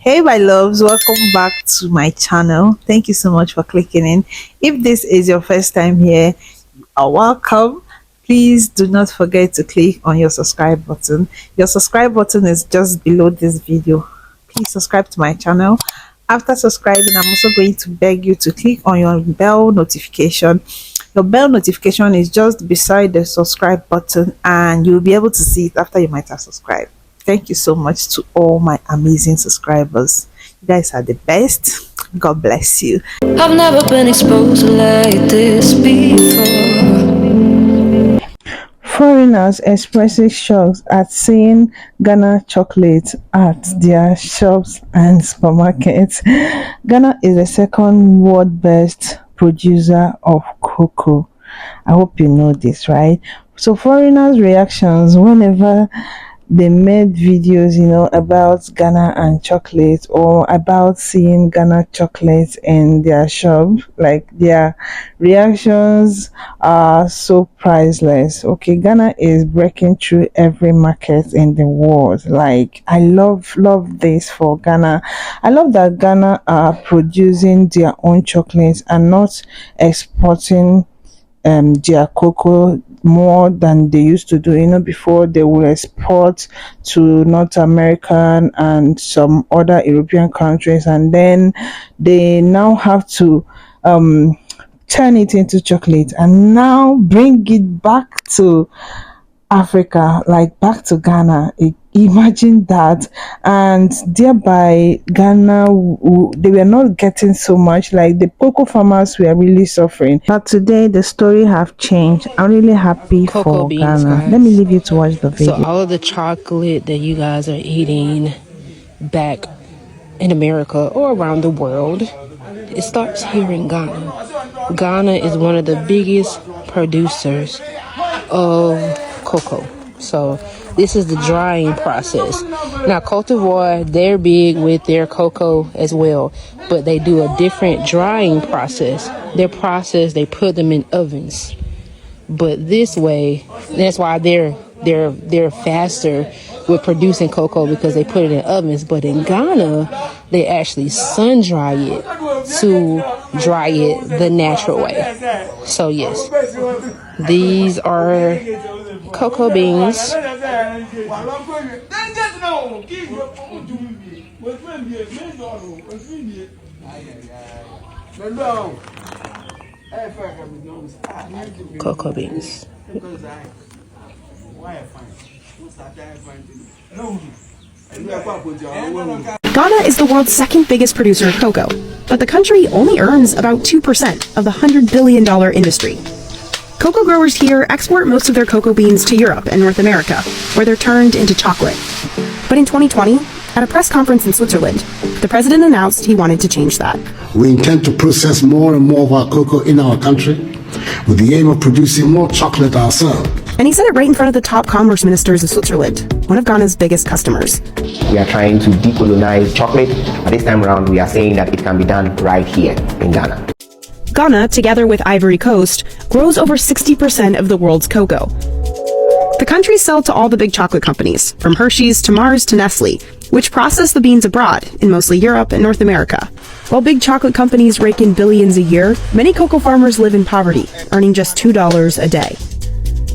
Hey my loves, welcome back to my channel. Thank you so much for clicking in. If this is your first time here, you are welcome. Please do not forget to click on your subscribe button. Your subscribe button is just below this video. Please subscribe to my channel. After subscribing, I'm also going to beg you to click on your bell notification. Your bell notification is just beside the subscribe button and you'll be able to see it after you might have subscribed. Thank you so much to all my amazing subscribers. You guys are the best. God bless you. I've never been exposed like this before. Foreigners expressing shock at seeing Ghana chocolates at their shops and supermarkets. Ghana is the second world best producer of cocoa. I hope you know this, right? So foreigners' reactions whenever they made videos, about Ghana and chocolate or about seeing Ghana chocolates in their shop, like their reactions are so priceless. Okay, Ghana is breaking through every market in the world. Like, I love this for Ghana. I love that Ghana are producing their own chocolates and not exporting their cocoa more than they used to do. Before they would export to North American and some other European countries, and then they now have to turn it into chocolate and now bring it back to Africa, like back to Ghana. Imagine that. And thereby Ghana, they were not getting so much, like the cocoa farmers were really suffering. But today the story have changed. I'm really happy Cocoa for beans, Ghana. guys. Let me leave you to watch the video. So all of the chocolate that you guys are eating back in America or around the world, it starts here in Ghana. Ghana is one of the biggest producers of cocoa. So this is the drying process. Now Cote d'Ivoire, they're big with their cocoa as well, but they do a different drying process. Their process, they put them in ovens. But this way, that's why they're faster with producing cocoa, because they put it in ovens. But in Ghana, they actually sun dry it to dry it the natural way. So yes, these are cocoa beans. Cocoa beans. Ghana is the world's second biggest producer of cocoa, but the country only earns about 2% of the $100 billion industry. Cocoa growers here export most of their cocoa beans to Europe and North America, where they're turned into chocolate. But in 2020, at a press conference in Switzerland, the president announced he wanted to change that. We intend to process more and more of our cocoa in our country with the aim of producing more chocolate ourselves. And he said it right in front of the top commerce ministers of Switzerland, one of Ghana's biggest customers. We are trying to decolonize chocolate, but this time around we are saying that it can be done right here in Ghana. Ghana, together with Ivory Coast, grows over 60% of the world's cocoa. The countries sell to all the big chocolate companies, from Hershey's to Mars to Nestle, which process the beans abroad, in mostly Europe and North America. While big chocolate companies rake in billions a year, many cocoa farmers live in poverty, earning just $2 a day.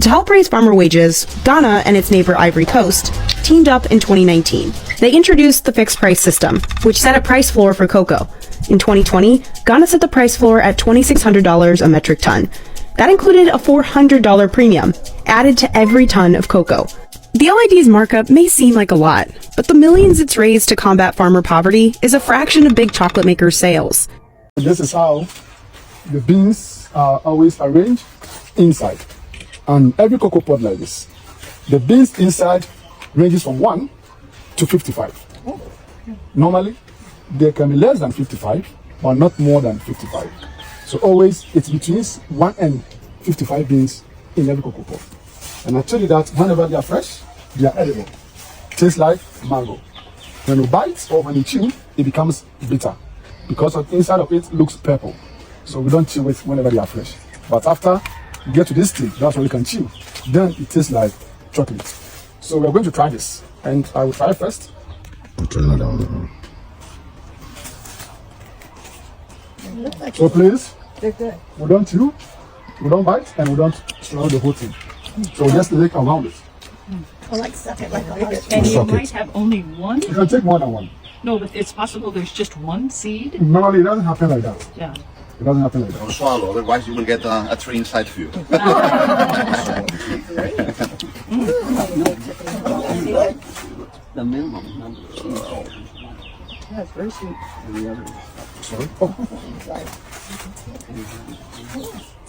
To help raise farmer wages, Ghana and its neighbor Ivory Coast teamed up in 2019. They introduced the fixed price system, which set a price floor for cocoa. In 2020, Ghana set the price floor at $2,600 a metric ton. That included a $400 premium added to every ton of cocoa. The LID's markup may seem like a lot, but the millions it's raised to combat farmer poverty is a fraction of big chocolate makers' sales. This is how the beans are always arranged inside. And every cocoa pod like this, the beans inside ranges from 1 to 55. Normally, there can be less than 55, but not more than 55. So always, it's between 1 and 55 beans in every cocoa pod. And I tell you that whenever they are fresh, they are edible. Tastes like mango. When you bite or when you chew, it becomes bitter because of inside of it looks purple. So we don't chew it whenever they are fresh. But after you get to this stage, that's when you can chew. Then it tastes like chocolate. So we're going to try this, and I will try first. I'll try another one. So please, we don't chew, we don't bite, and we don't swallow the whole thing. So we just lick around it. And you might have only one? You can take more than one. No, but it's possible there's just one seed? Normally it doesn't happen like that. Yeah. It doesn't happen like that. Don't swallow, otherwise you will get a tree inside of you. The minimum number of seeds. Yeah, it's very sweet. Sorry?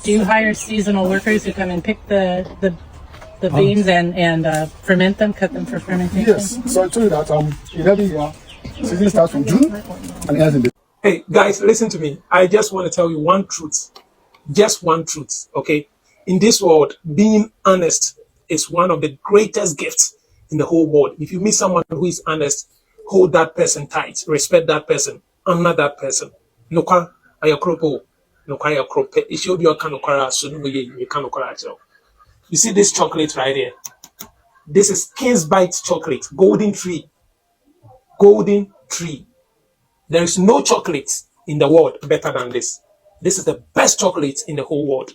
Do you hire seasonal workers who come and pick the beans and ferment them, cut them for fermentation? Yes. So I told you that in every year, season starts from June and ends in December. Hey, guys, listen to me. I just want to tell you one truth. Just one truth, okay? In this world, being honest is one of the greatest gifts in the whole world. If you meet someone who is honest, hold that person tight, respect that person, honor that person. Nokwa ayakropo, nokwa ayakrope. It should be your kanokara, so you kanokara. You see this chocolate right here? This is King's Bite chocolate, golden tree. Golden tree. There is no chocolate in the world better than this. This is the best chocolate in the whole world.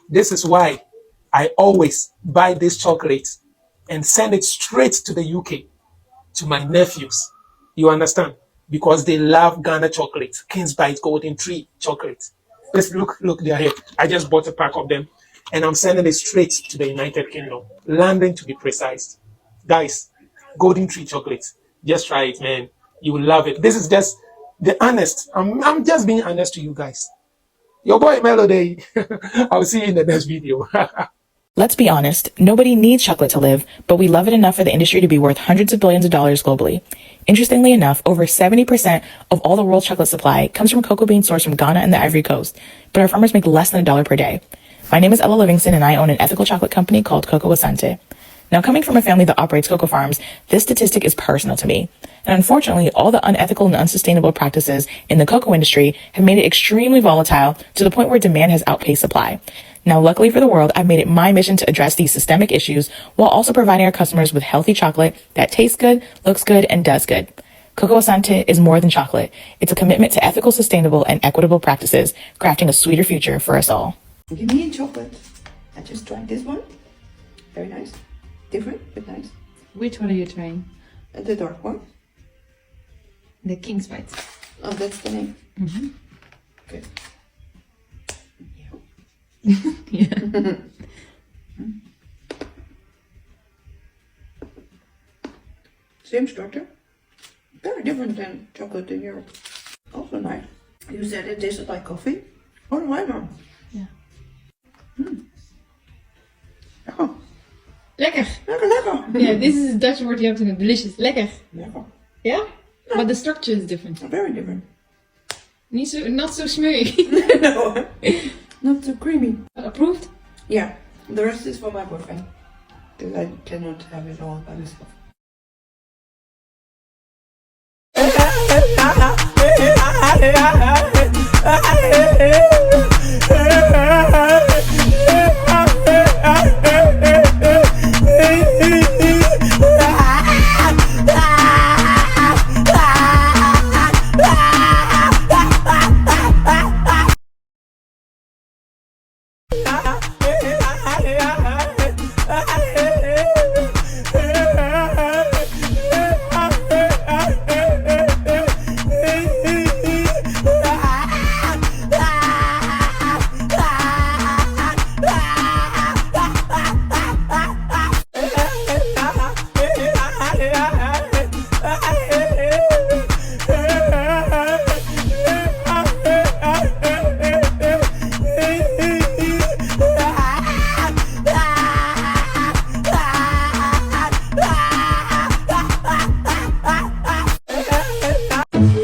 This is why I always buy this chocolate and send it straight to the UK, to my nephews. You understand? Because they love Ghana chocolate, King's Bite Golden Tree chocolate. Let's look, they are here. I just bought a pack of them and I'm sending it straight to the United Kingdom, London to be precise. Guys, Golden Tree chocolate, just try it, man. You will love it. This is just the honest. I'm just being honest to you guys. Your boy Melody. I'll see you in the next video. Let's be honest, nobody needs chocolate to live, but we love it enough for the industry to be worth hundreds of billions of dollars globally. Interestingly enough, over 70% of all the world's chocolate supply comes from cocoa beans sourced from Ghana and the Ivory Coast, but our farmers make less than $1 per day. My name is Ella Livingston and I own an ethical chocolate company called Cocoa Asante. Now, coming from a family that operates cocoa farms, this statistic is personal to me. And unfortunately, all the unethical and unsustainable practices in the cocoa industry have made it extremely volatile to the point where demand has outpaced supply. Now, luckily for the world, I've made it my mission to address these systemic issues while also providing our customers with healthy chocolate that tastes good, looks good, and does good. Cocoa Asante is more than chocolate. It's a commitment to ethical, sustainable, and equitable practices, crafting a sweeter future for us all. Give me a chocolate. I just tried this one. Very nice. Different, but nice. Which one are you trying? The dark one. The King's Bite. Oh, that's the name. Mm-hmm. Good. Yeah. Same structure. Very different than chocolate in Europe. Also nice. You said it tasted like coffee? Oh, lemon. Yeah. Oh. Lekker. Lekker. Yeah, this is a Dutch word you have to know. Delicious. Lekker. Lekker. Yeah? No. But the structure is different. Very different. Not so smooth. No. Not so creamy. Approved? Yeah. The rest is for my boyfriend. Because I cannot have it all by myself.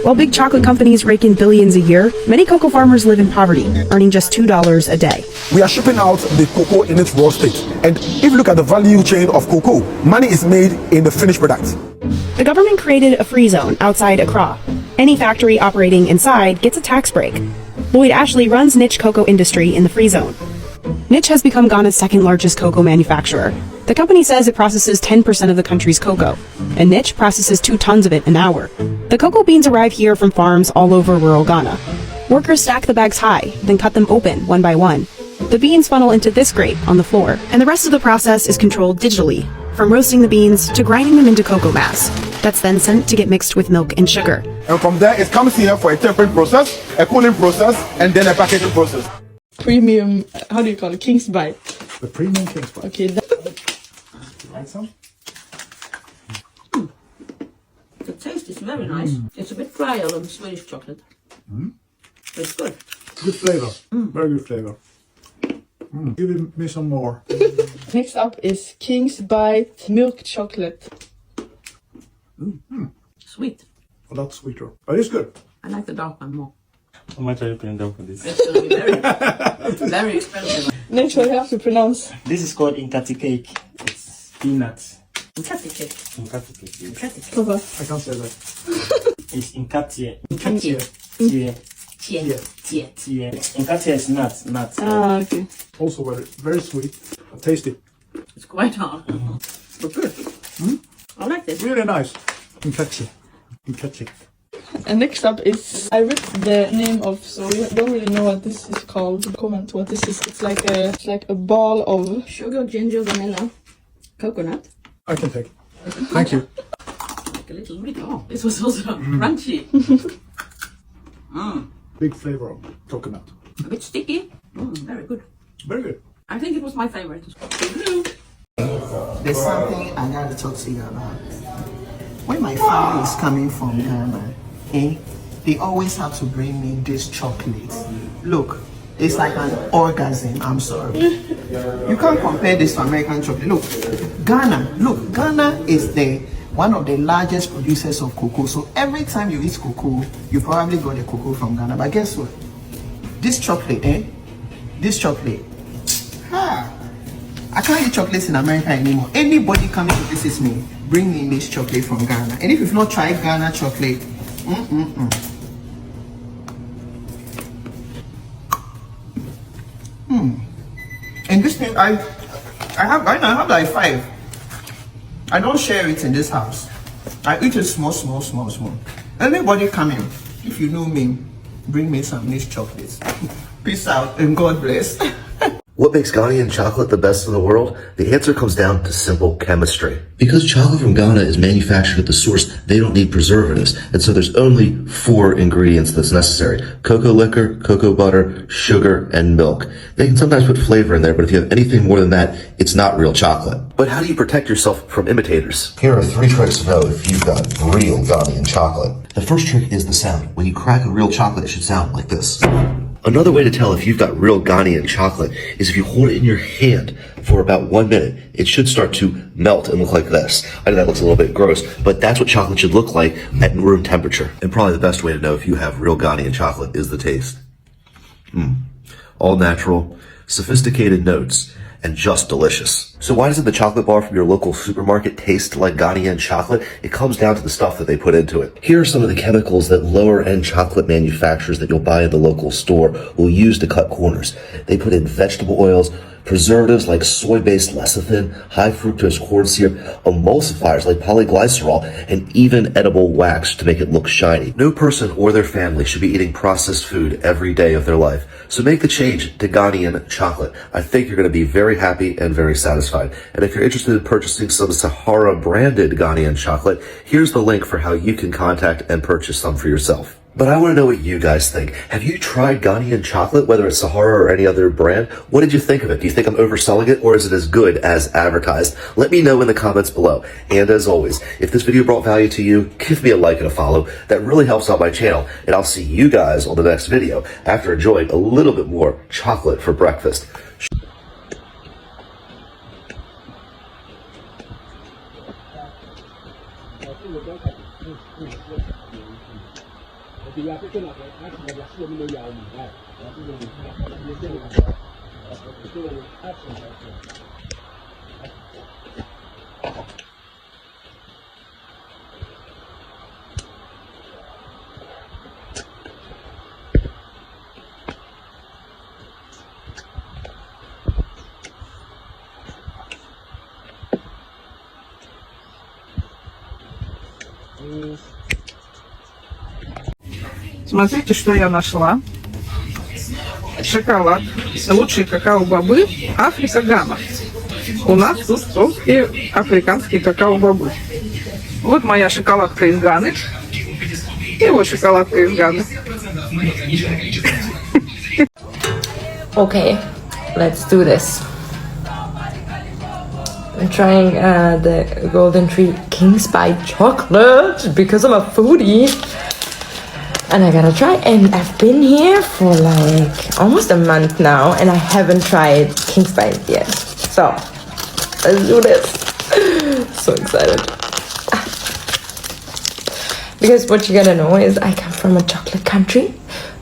While big chocolate companies rake in billions a year, many cocoa farmers live in poverty, earning just $2 a day. We are shipping out the cocoa in its raw state. And if you look at the value chain of cocoa, money is made in the finished product. The government created a free zone outside Accra. Any factory operating inside gets a tax break. Lloyd Ashley runs niche cocoa industry in the free zone. Niche has become Ghana's second largest cocoa manufacturer. The company says it processes 10% of the country's cocoa, and Niche processes 2 tons of it an hour. The cocoa beans arrive here from farms all over rural Ghana. Workers stack the bags high, then cut them open one by one. The beans funnel into this grate on the floor, and the rest of the process is controlled digitally, from roasting the beans to grinding them into cocoa mass. That's then sent to get mixed with milk and sugar. And from there, it comes here for a tempering process, a cooling process, and then a packaging process. Premium, how do you call it? King's Bite. The premium King's Bite. Okay. Like some? The taste is very nice. It's a bit drier than Swedish chocolate. But it's good. Good flavor. Very good flavor. Give me some more. Next up is King's Bite milk chocolate. Sweet. A lot sweeter. But it's good. I like the dark one more. How much are you paying down for this? It's going to be very expensive. Next one you have to pronounce. This is called Inkati cake. It's peanuts. Inkati cake. Inkati cake. Yes. Inkati cake. Cover. I can't say that. It's Inkati. Inkati. Tie. Inkati is nuts. Nuts. Ah, okay. Also very sweet. Tasty. It's quite hard. But good. I like this. Really nice. Inkati. Inkati. And next up is, I read the name of, so we don't really know what this is called. Comment what this is. It's like a ball of Sugar, ginger, vanilla, coconut. I can take it. Thank you. Like a little bit. Oh, this was also crunchy. Big flavor of coconut. A bit sticky. Very good. Very good. I think it was my favorite. There's something I gotta talk to you about. When my family is coming from Ghana, they always have to bring me this chocolate. Look, it's like an orgasm, I'm sorry. You can't compare this to American chocolate. Look, Ghana is one of the largest producers of cocoa. So every time you eat cocoa, you probably got the cocoa from Ghana. But guess what? This chocolate, This chocolate. I can't eat chocolates in America anymore. Anybody coming to visit me, bring me this chocolate from Ghana. And if you've not tried Ghana chocolate, And this thing, I have like 5. I don't share it in this house. I eat it small. Anybody coming, if you know me, bring me some nice chocolates. Peace out and God bless. What makes Ghanaian chocolate the best in the world? The answer comes down to simple chemistry. Because chocolate from Ghana is manufactured at the source, they don't need preservatives. And so there's only 4 ingredients that's necessary. Cocoa liquor, cocoa butter, sugar, and milk. They can sometimes put flavor in there, but if you have anything more than that, it's not real chocolate. But how do you protect yourself from imitators? Here are 3 tricks to know if you've got real Ghanaian chocolate. The first trick is the sound. When you crack a real chocolate, it should sound like this. Another way to tell if you've got real Ghanaian chocolate is if you hold it in your hand for about 1 minute, it should start to melt and look like this. I know that looks a little bit gross, but that's what chocolate should look like at room temperature. And probably the best way to know if you have real Ghanaian chocolate is the taste. All natural, sophisticated notes, and just delicious. So why doesn't the chocolate bar from your local supermarket taste like Ghanaian chocolate? It comes down to the stuff that they put into it. Here are some of the chemicals that lower-end chocolate manufacturers that you'll buy in the local store will use to cut corners. They put in vegetable oils, preservatives like soy-based lecithin, high-fructose corn syrup, emulsifiers like polyglycerol, and even edible wax to make it look shiny. No person or their family should be eating processed food every day of their life. So make the change to Ghanaian chocolate. I think you're going to be very happy and very satisfied. And if you're interested in purchasing some Sahara-branded Ghanaian chocolate, here's the link for how you can contact and purchase some for yourself. But I want to know what you guys think. Have you tried Ghanaian chocolate, whether it's Sahara or any other brand? What did you think of it? Do you think I'm overselling it, or is it as good as advertised? Let me know in the comments below. And as always, if this video brought value to you, give me a like and a follow. That really helps out my channel. And I'll see you guys on the next video after enjoying a little bit more chocolate for breakfast. Смотрите, что я нашла. шоколад, лучшие какао-бобы, Африка, Гана. У нас тут только африканские какао-бобы. Вот моя шоколадка из Ганы. И вот шоколадка из Ганы. Okay, let's do this. I'm trying the Golden Tree King's Spy chocolate because I'm a foodie. And I gotta try, and I've been here for like almost a month now and I haven't tried King's Spy yet. So, let's do this. So excited. Because what you gotta know is I come from a chocolate country.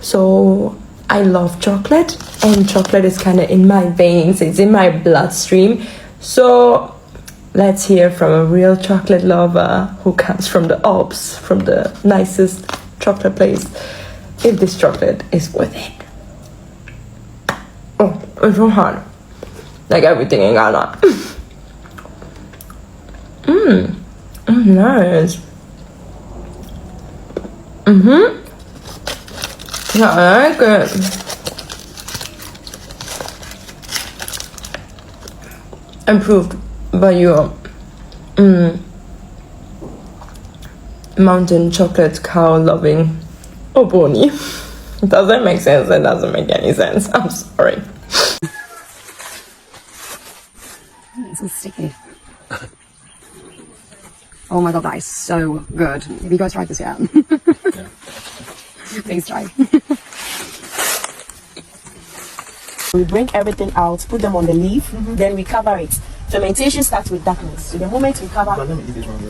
So, I love chocolate and chocolate is kind of in my veins, it's in my bloodstream. So let's hear from a real chocolate lover who comes from the Alps, from the nicest chocolate place, if this chocolate is worth it. Oh, it's so hard. Like everything in Ghana. Nice. Yeah, I like it. Improved by your mountain chocolate cow loving Oboni. Does that make sense? It doesn't make any sense. I'm sorry. It's so sticky. Oh my god, that is so good. Have you guys tried this yet? Please try. We bring everything out, put them on the leaf, then we cover it. Fermentation starts with darkness. So the moment we cover,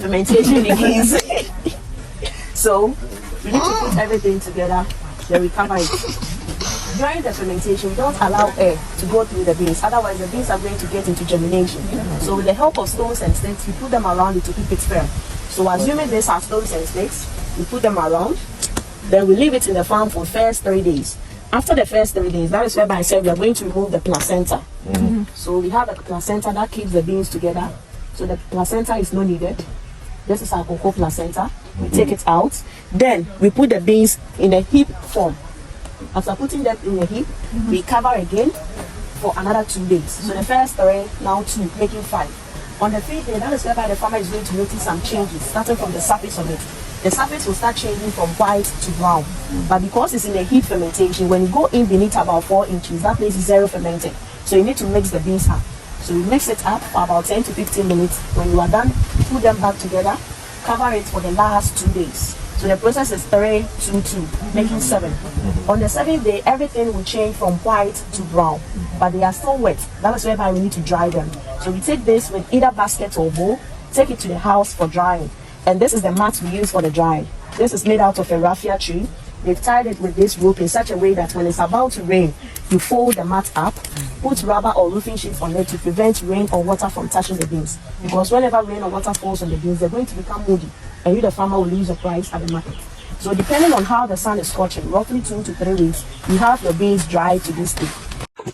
fermentation begins. So we need to put everything together, then we cover it. During the fermentation, we don't allow air to go through the beans, otherwise the beans are going to get into germination. So with the help of stones and sticks, we put them around it to keep it firm. So assuming these are stones and sticks, we put them around, then we leave it in the farm for the first 3 days. After the first 3 days, that is whereby I said we are going to remove the placenta. So we have a placenta that keeps the beans together. So the placenta is not needed. This is our cocoa placenta. We take it out. Then we put the beans in a heap form. After putting them in a heap, we cover again for another 2 days. So the first 3, now 2, making 5. On the 5th day, that is whereby the farmer is going to notice some changes, starting from the surface of it. The surface will start changing from white to brown. But because it's in a heat fermentation, when you go in beneath about 4 inches, that place is zero fermented. So you need to mix the beans up. So you mix it up for about 10 to 15 minutes. When you are done, put them back together, cover it for the last 2 days. So the process is 3, 2, 2, making 7. On the 7th day, everything will change from white to brown, but they are still wet. That is whereby we need to dry them. So we take this with either basket or bowl, take it to the house for drying. And this is the mat we use for the drying. This is made out of a raffia tree. They've tied it with this rope in such a way that when it's about to rain, you fold the mat up, put rubber or roofing sheets on it to prevent rain or water from touching the beans. Because whenever rain or water falls on the beans, they're going to become moody, and you, the farmer, will lose the price at the market. So depending on how the sun is scorching, roughly 2 to 3 weeks, you have your beans dry to this state.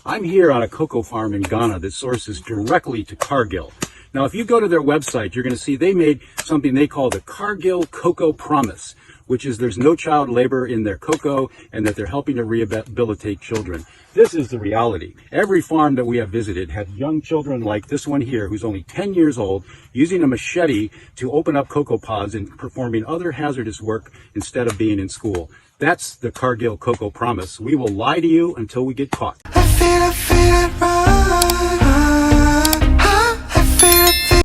I'm here on a cocoa farm in Ghana that sources directly to Cargill. Now, if you go to their website, you're going to see they made something they call the Cargill Cocoa Promise, which is there's no child labor in their cocoa and that they're helping to rehabilitate children. This is the reality. Every farm that we have visited had young children like this one here, who's only 10 years old, using a machete to open up cocoa pods and performing other hazardous work instead of being in school. That's the Cargill Cocoa Promise. We will lie to you until we get caught. I feel it